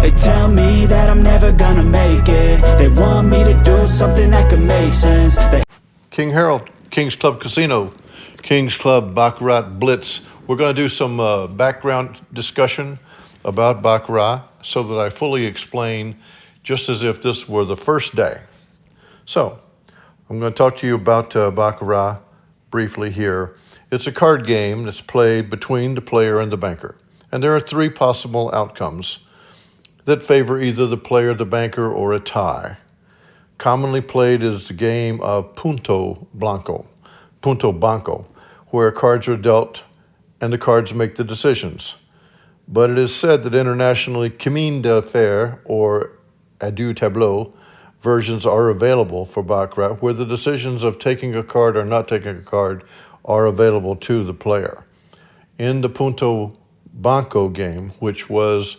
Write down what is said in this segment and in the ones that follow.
They tell me that I'm never gonna make it. They want me to do something that could make sense. King Harold, King's Club Casino, King's Club Baccarat Blitz. We're going to do some background discussion about Baccarat so that I fully explain, just as if this were the first day. So, I'm going to talk to you about Baccarat briefly here. It's a card game that's played between the player and the banker. And there are three possible outcomes that favor either the player, the banker, or a tie. Commonly played is the game of punto banco, where cards are dealt and the cards make the decisions. But it is said that internationally, chemin de fer, or à deux tableaux, versions are available for Baccarat, where the decisions of taking a card or not taking a card are available to the player. In the punto banco game, which was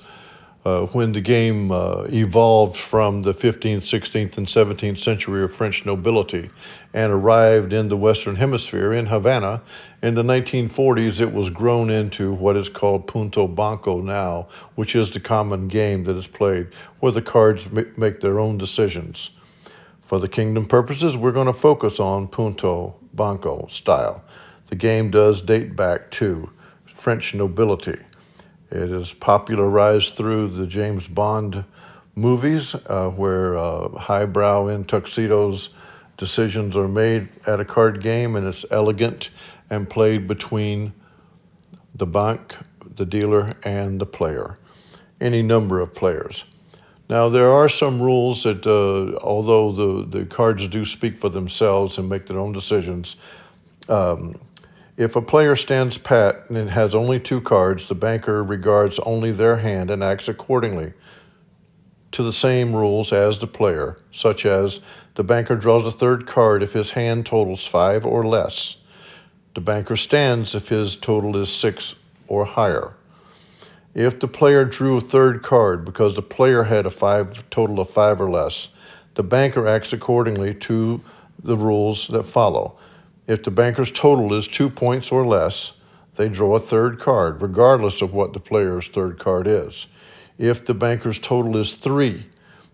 when the game evolved from the 15th, 16th, and 17th century of French nobility and arrived in the Western Hemisphere in Havana. In the 1940s, it was grown into what is called punto banco now, which is the common game that is played, where the cards make their own decisions. For the kingdom purposes, we're going to focus on punto banco style. The game does date back to French nobility. It is popularized through the James Bond movies, where highbrow in tuxedos decisions are made at a card game, and it's elegant and played between the bank, the dealer, and the player, any number of players. Now, there are some rules that, although the cards do speak for themselves and make their own decisions, if a player stands pat and has only two cards, the banker regards only their hand and acts accordingly to the same rules as the player, such as the banker draws a third card if his hand totals 5 or less. The banker stands if his total is 6 or higher. If the player drew a third card because the player had a total of 5 or less, the banker acts accordingly to the rules that follow. If the banker's total is 2 points or less, they draw a third card, regardless of what the player's third card is. If the banker's total is 3,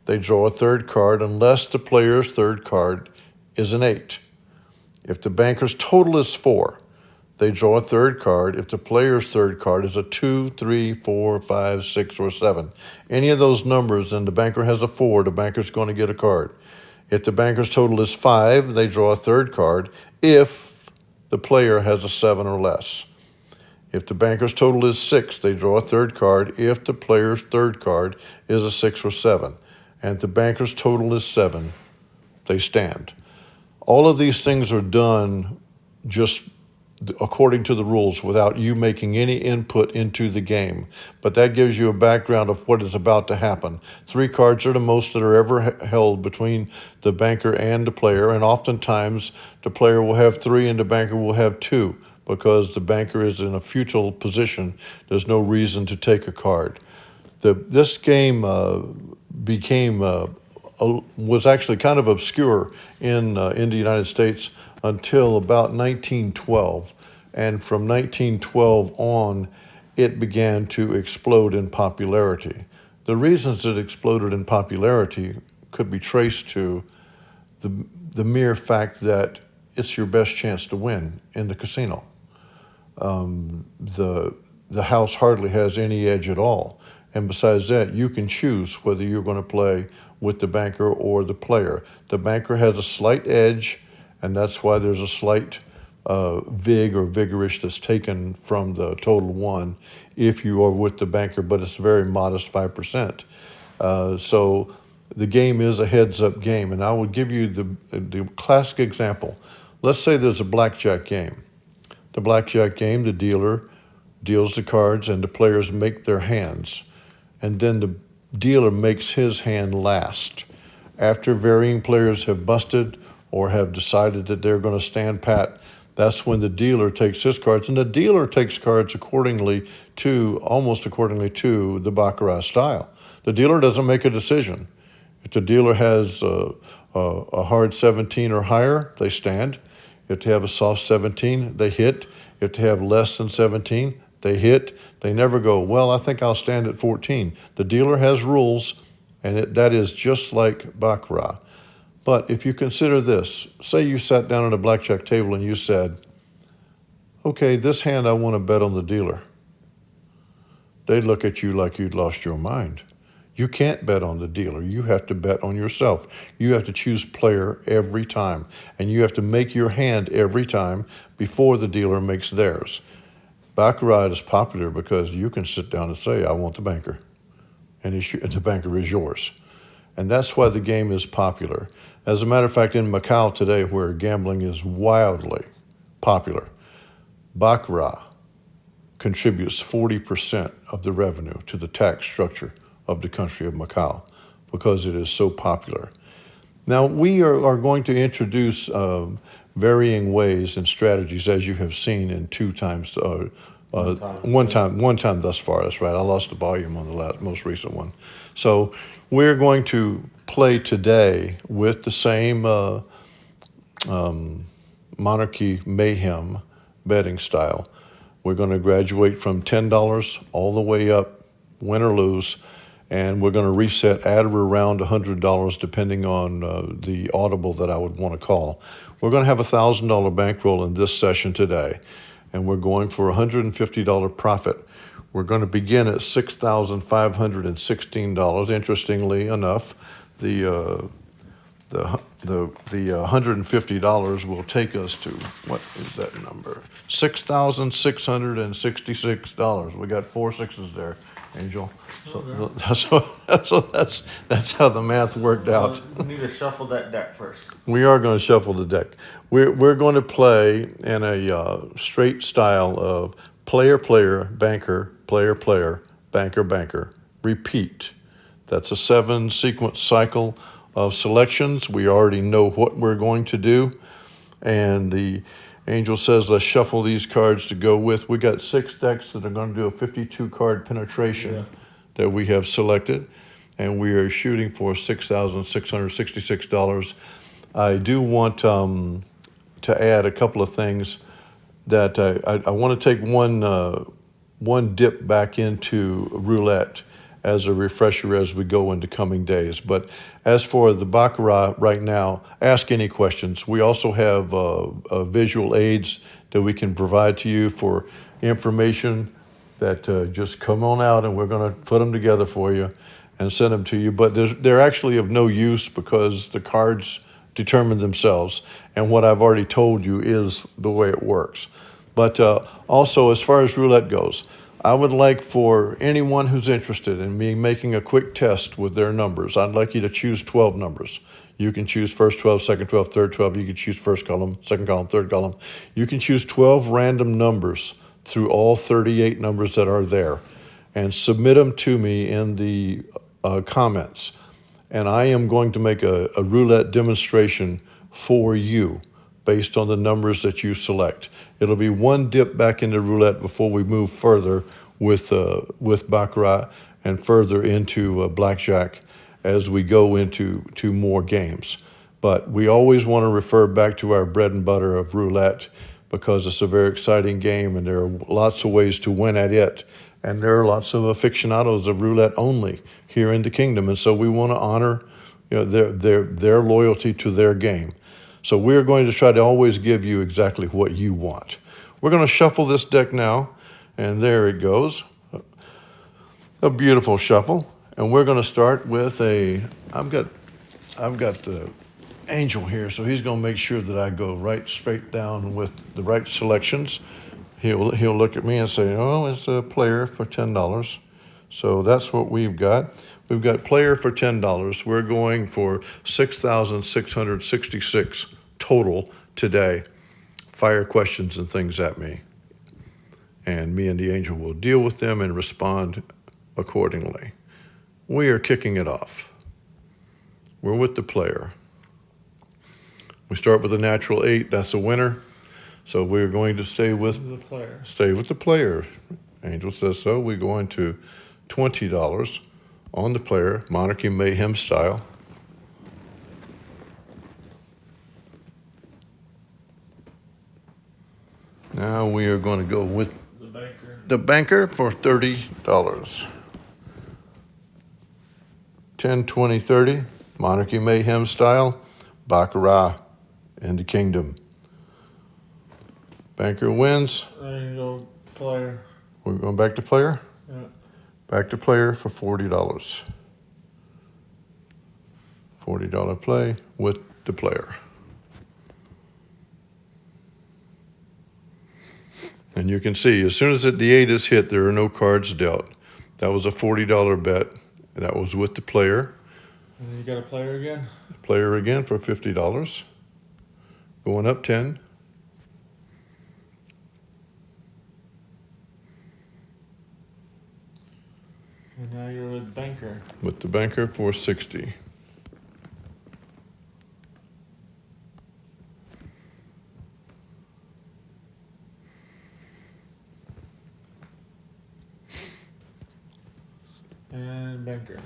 they draw a third card unless the player's third card is an 8. If the banker's total is 4, they draw a third card if the player's third card is a 2, 3, 4, 5, 6, or 7. Any of those numbers, and the banker has a 4, the banker's going to get a card. If the banker's total is 5, they draw a third card if the player has a 7 or less. If the banker's total is 6, they draw a third card if the player's third card is a 6 or 7. And if the banker's total is 7, they stand. All of these things are done just according to the rules without you making any input into the game. But that gives you a background of what is about to happen. 3 cards are the most that are ever held between the banker and the player, and oftentimes the player will have 3 and the banker will have 2 because the banker is in a futile position. There's no reason to take a card. This game was actually kind of obscure in the United States until about 1912. And from 1912 on, it began to explode in popularity. The reasons it exploded in popularity could be traced to the mere fact that it's your best chance to win in the casino. The house hardly has any edge at all. And besides that, you can choose whether you're going to play with the banker or the player. The banker has a slight edge, and that's why there's a slight vig or vigorish that's taken from the total 1 if you are with the banker, but it's very modest, 5%. So the game is a heads-up game, and I would give you the classic example. Let's say there's a blackjack game. The blackjack game, the dealer deals the cards, and the players make their hands. And then the dealer makes his hand last. After varying players have busted or have decided that they're going to stand pat, that's when the dealer takes his cards. And the dealer takes cards almost accordingly to the Baccarat style. The dealer doesn't make a decision. If the dealer has a hard 17 or higher, they stand. If they have a soft 17, they hit. If they have less than 17, They hit. They never go, well, I think I'll stand at 14. The dealer has rules, and that is just like Baccarat. But if you consider this, say you sat down at a blackjack table and you said, okay, this hand I want to bet on the dealer. They'd look at you like you'd lost your mind. You can't bet on the dealer. You have to bet on yourself. You have to choose player every time, and you have to make your hand every time before the dealer makes theirs. Baccarat is popular because you can sit down and say, I want the banker, and the banker is yours. And that's why the game is popular. As a matter of fact, in Macau today, where gambling is wildly popular, Baccarat contributes 40% of the revenue to the tax structure of the country of Macau because it is so popular. Now, we are going to introduce varying ways and strategies, as you have seen in one time thus far. That's right. I lost the volume on the most recent one. So we're going to play today with the same monarchy mayhem betting style. We're going to graduate from $10 all the way up, win or lose, and we're going to reset at or around $100 depending on the audible that I would want to call. We're going to have a $1,000 bankroll in this session today, and we're going for a $150 profit. We're going to begin at $6,516. Interestingly enough, the $150 will take us to, what is that number? $6,666. We got 4 sixes there, Angel. So that's how the math worked out. We need to shuffle that deck first. We are going to shuffle the deck. We're going to play in a straight style of player, player, banker, player, player, banker, banker, repeat. That's a 7-sequence cycle of selections. We already know what we're going to do. And the angel says, let's shuffle these cards to go with. We got 6 decks that are going to do a 52-card penetration that we have selected. And we are shooting for $6,666. I do want to add a couple of things that I want to take one dip back into roulette as a refresher as we go into coming days. But as for the Baccarat right now, ask any questions. We also have visual aids that we can provide to you for information that just come on out, and we're going to put them together for you and send them to you. But they're actually of no use because the cards determine themselves, and what I've already told you is the way it works. But also, as far as roulette goes, I would like for anyone who's interested in me making a quick test with their numbers, I'd like you to choose 12 numbers. You can choose first 12, second 12, third 12. You can choose first column, second column, third column. You can choose 12 random numbers through all 38 numbers that are there and submit them to me in the comments. And I am going to make a roulette demonstration for you based on the numbers that you select. It'll be one dip back into roulette before we move further with Baccarat and further into blackjack as we go into more games. But we always want to refer back to our bread and butter of roulette because it's a very exciting game and there are lots of ways to win at it. And there are lots of aficionados of roulette only here in the kingdom. And so we want to honor their loyalty to their game. So we're going to try to always give you exactly what you want. We're going to shuffle this deck now, and there it goes. A beautiful shuffle. And we're going to start with I've got the angel here, so he's going to make sure that I go straight down with the right selections. He'll look at me and say, oh, it's a player for $10. So that's what we've got. We've got player for $10. We're going for $6,666 total today. Fire questions and things at me. And me and the angel will deal with them and respond accordingly. We are kicking it off. We're with the player. We start with a natural 8. That's a winner. So we're going to stay with The player. Stay with the player. Angel says so. We're going to $20 on the player, Monarchy Mayhem style. Now we are going to go with The banker. the banker for $30. 10, 20, 30, Monarchy Mayhem style, Baccarat in the Kingdom. Banker wins. There you go, player. We're going back to player? Yeah. Back to player for $40. $40 play with the player. And you can see, as soon as the 8 is hit, there are no cards dealt. That was a $40 bet. That was with the player. And then you got a player again? Player again for $50. Going up 10. And now you're with banker. With the banker for 60. And banker.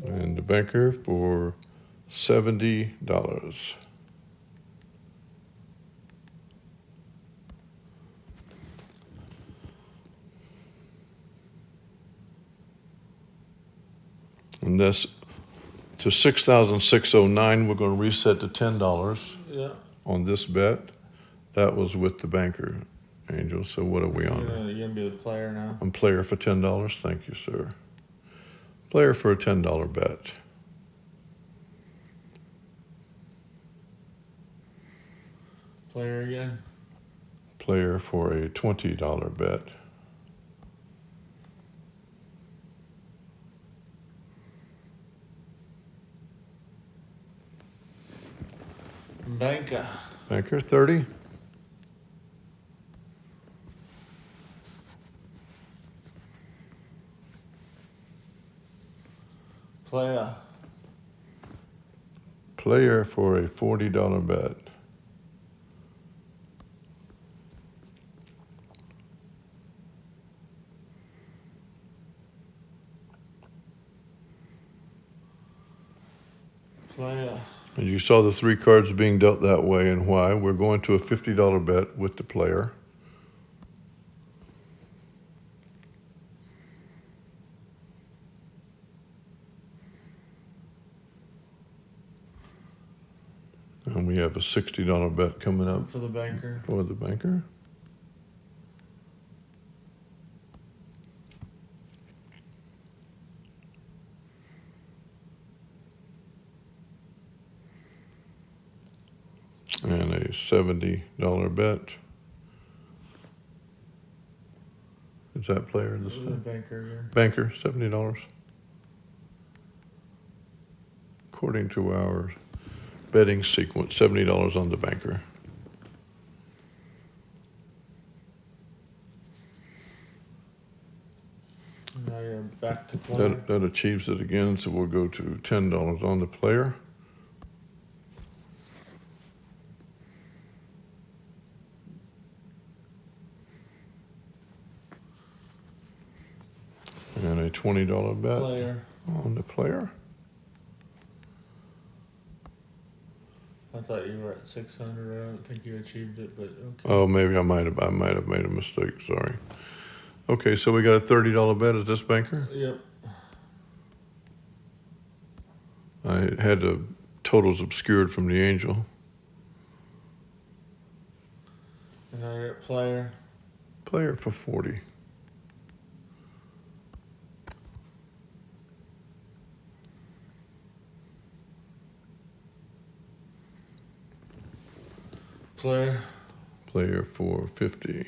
And the banker for $70. And that's to 6,609. We're going to reset to $10 Yeah. on this bet. That was with the banker, Angel. So what are we on? You're gonna be the player now. I'm player for $10. Thank you, sir. Player for a $10 bet. Player again. Player for a $20 bet. Banker. Banker 30. Player. Player for a $40 bet. Player. And you saw the 3 cards being dealt that way and why. We're going to a $50 bet with the player. And we have a $60 bet coming up For the banker. for the banker. And a $70 bet. Is that player this The time? banker again. Banker, $70. According to our betting sequence, $70 on the banker. Now you're back to player. That achieves it again, so we'll go to $10 on the player. And a $20 bet Player. on the player. I thought you were at 600. I don't think you achieved it, but okay. Oh, maybe I might have made a mistake, sorry. Okay, so we got a $30 bet at this banker. Yep. I had the totals obscured from the angel. And now you're at player. Player for 40. Player. Player for 50.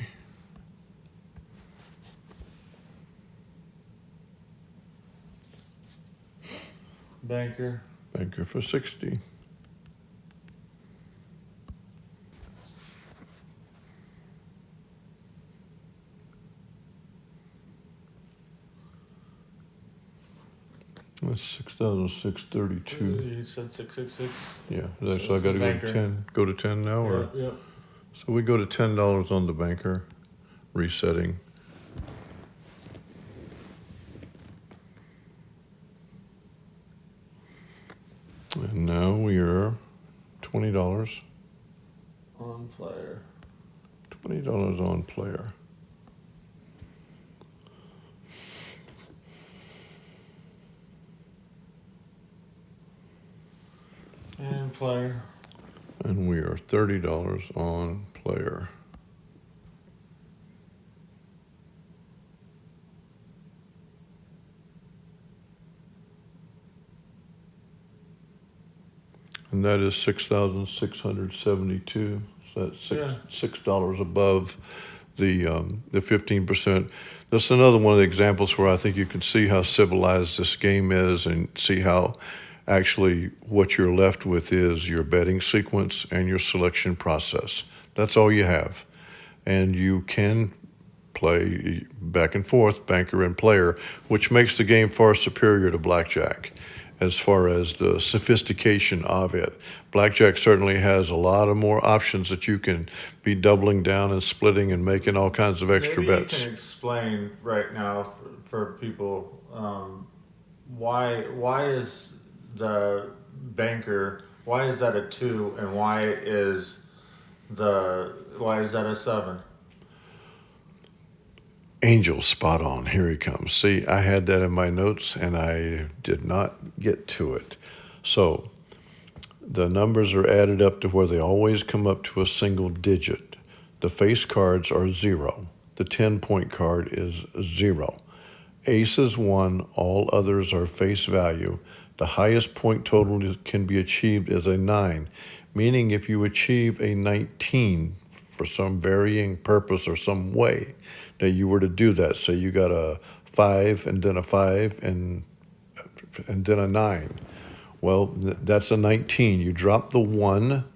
Banker. Banker for 60. That's 6,632. You said 666. Yeah, So so I it's got to a go banker. to 10. Go to 10 now, or Yep, yep. so we go to $10 on the banker, resetting. And now we are $20. On player. $20 on player. And player. And we are $30 on player. And that is 6,672. So that's $6 above the 15%. That's another one of the examples where I think you can see how civilized this game is, and see how actually what you're left with is your betting sequence and your selection process. That's all you have. And you can play back and forth, banker and player, which makes the game far superior to blackjack as far as the sophistication of it. Blackjack certainly has a lot of more options that you can be doubling down and splitting and making all kinds of extra Maybe bets. You can explain right now for people why is the banker, why is that a 2 and why is that a 7? Angel, spot on. Here he comes. See, I had that in my notes and I did not get to it. So the numbers are added up to where they always come up to a single digit. The face cards are 0. The 10-point card is 0. Ace is 1. All others are face value. The highest point total can be achieved is a 9, meaning if you achieve a 19 for some varying purpose or some way that you were to do that, say you got a 5 and then a 5 and then a 9, well, that's a 19. You drop the 1.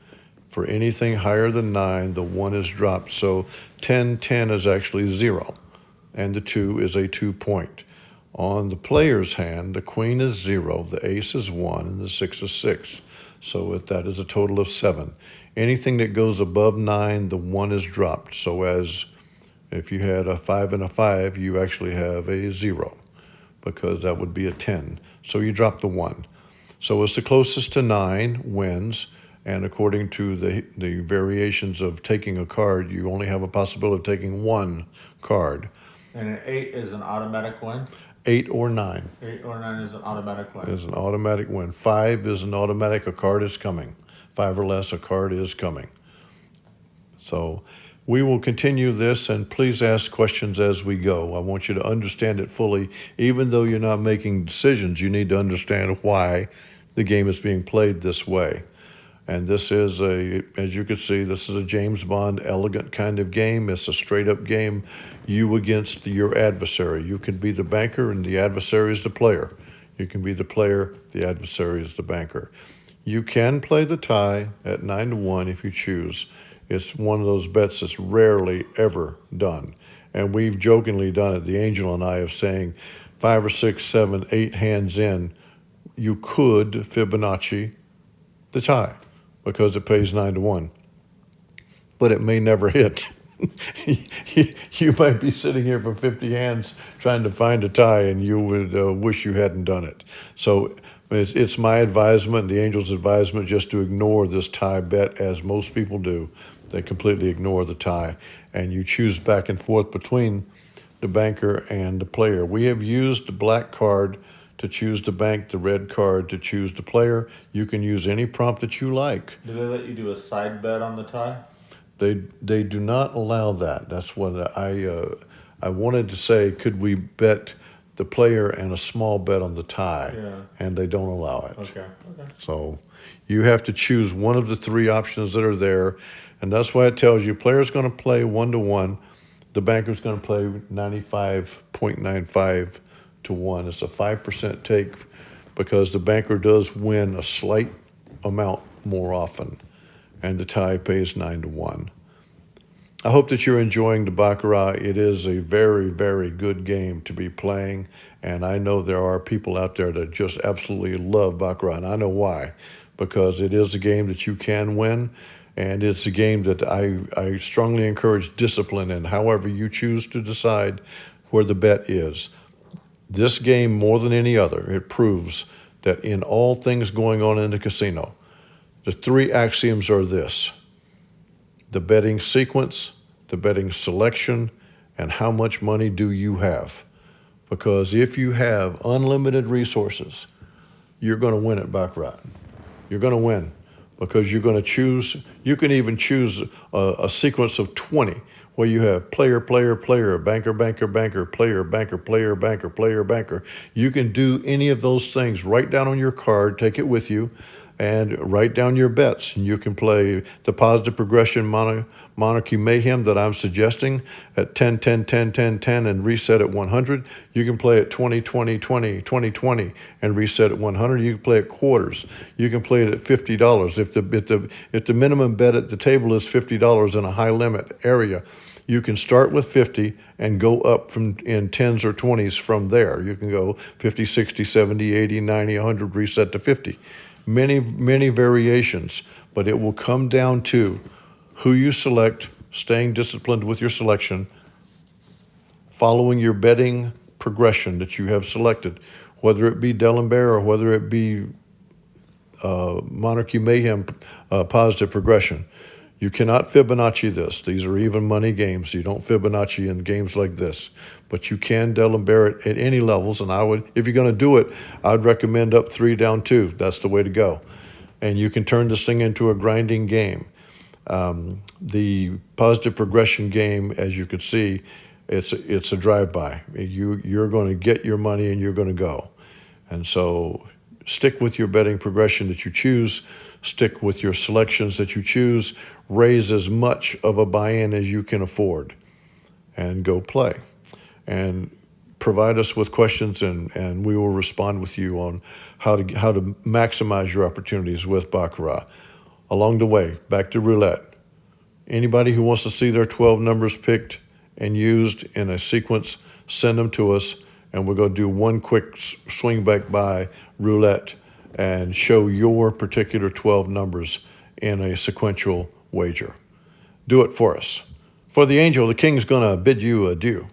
For anything higher than 9, the 1 is dropped. So 10 is actually 0, and the 2 is a 2-point. On the player's hand, the queen is 0, the ace is 1, and the 6 is 6. So that is a total of 7. Anything that goes above 9, the 1 is dropped. So as if you had a 5 and a 5, you actually have a 0, because that would be a 10. So you drop the 1. So it's the closest to 9 wins. And according to the variations of taking a card, you only have a possibility of taking 1 card. And an 8 is an automatic win? 8 or 9. 8 or 9 is an automatic win. Is an automatic win. 5 is an automatic, a card is coming. 5 or less, a card is coming. So we will continue this, and please ask questions as we go. I want you to understand it fully. Even though you're not making decisions, you need to understand why the game is being played this way. And this is as you can see, this is a James Bond elegant kind of game. It's a straight up game, you against your adversary. You can be the banker and the adversary is the player. You can be the player, the adversary is the banker. You can play the tie at 9-1 if you choose. It's one of those bets that's rarely ever done. And we've jokingly done it, the angel and I, of saying 5 or 6, 7, 8 hands in, you could Fibonacci the tie, because it pays 9-1, but it may never hit. You might be sitting here for 50 hands trying to find a tie, and you would wish you hadn't done it. So it's my advisement, the angel's advisement, just to ignore this tie bet, as most people do. They completely ignore the tie, and you choose back and forth between the banker and the player. We have used the black card to choose the bank, the red card to choose the player. You can use any prompt that you like. Do they let you do a side bet on the tie? They do not allow that. That's what I wanted to say. Could we bet the player and a small bet on the tie? Yeah. And they don't allow it. Okay. So you have to choose one of the 3 options that are there, and that's why it tells you player's going to play 1-1. The banker's going to play 95.95 to 1. It's a 5% take, because the banker does win a slight amount more often, and the tie pays 9-1. I hope that you're enjoying the Baccarat. It is a very, very good game to be playing, and I know there are people out there that just absolutely love Baccarat, and I know why, because it is a game that you can win, and it's a game that I strongly encourage discipline in, however you choose to decide where the bet is. This game, more than any other, it proves that in all things going on in the casino, the 3 axioms are this: the betting sequence, the betting selection, and how much money do you have. Because if you have unlimited resources, you're going to win at Baccarat. You're going to win, because you're going to choose, you can even choose a sequence of 20 where you have player, player, player, banker, banker, banker, player, banker, player, banker, player, banker. You can do any of those things. Write down on your card, take it with you, and write down your bets. And you can play the positive progression monarchy mayhem that I'm suggesting at 10, 10, 10, 10, 10, and reset at 100. You can play at 20, 20, 20, 20, 20, and reset at 100. You can play at quarters. You can play it at $50. If the minimum bet at the table is $50 in a high limit area, you can start with 50 and go up from in 10s or 20s from there. You can go 50, 60, 70, 80, 90, 100, reset to 50. Many variations, but it will come down to who you select, staying disciplined with your selection, following your betting progression that you have selected, whether it be D'Alembert or whether it be Monarchy Mayhem positive progression. You cannot Fibonacci this. These are even money games. You don't Fibonacci in games like this. But you can D'Alembert at any levels, and I would, if you're going to do it, I'd recommend up 3, down 2. That's the way to go. And you can turn this thing into a grinding game. The positive progression game, as you can see, it's a drive-by. You're going to get your money and you're going to go. And so stick with your betting progression that you choose. Stick with your selections that you choose. Raise as much of a buy-in as you can afford and go play. And provide us with questions, and we will respond with you on how to maximize your opportunities with Baccarat. Along the way, back to roulette. Anybody who wants to see their 12 numbers picked and used in a sequence, send them to us, and we're going to do one quick swing back by roulette and show your particular 12 numbers in a sequential wager. Do it for us. For the angel, the king's going to bid you adieu.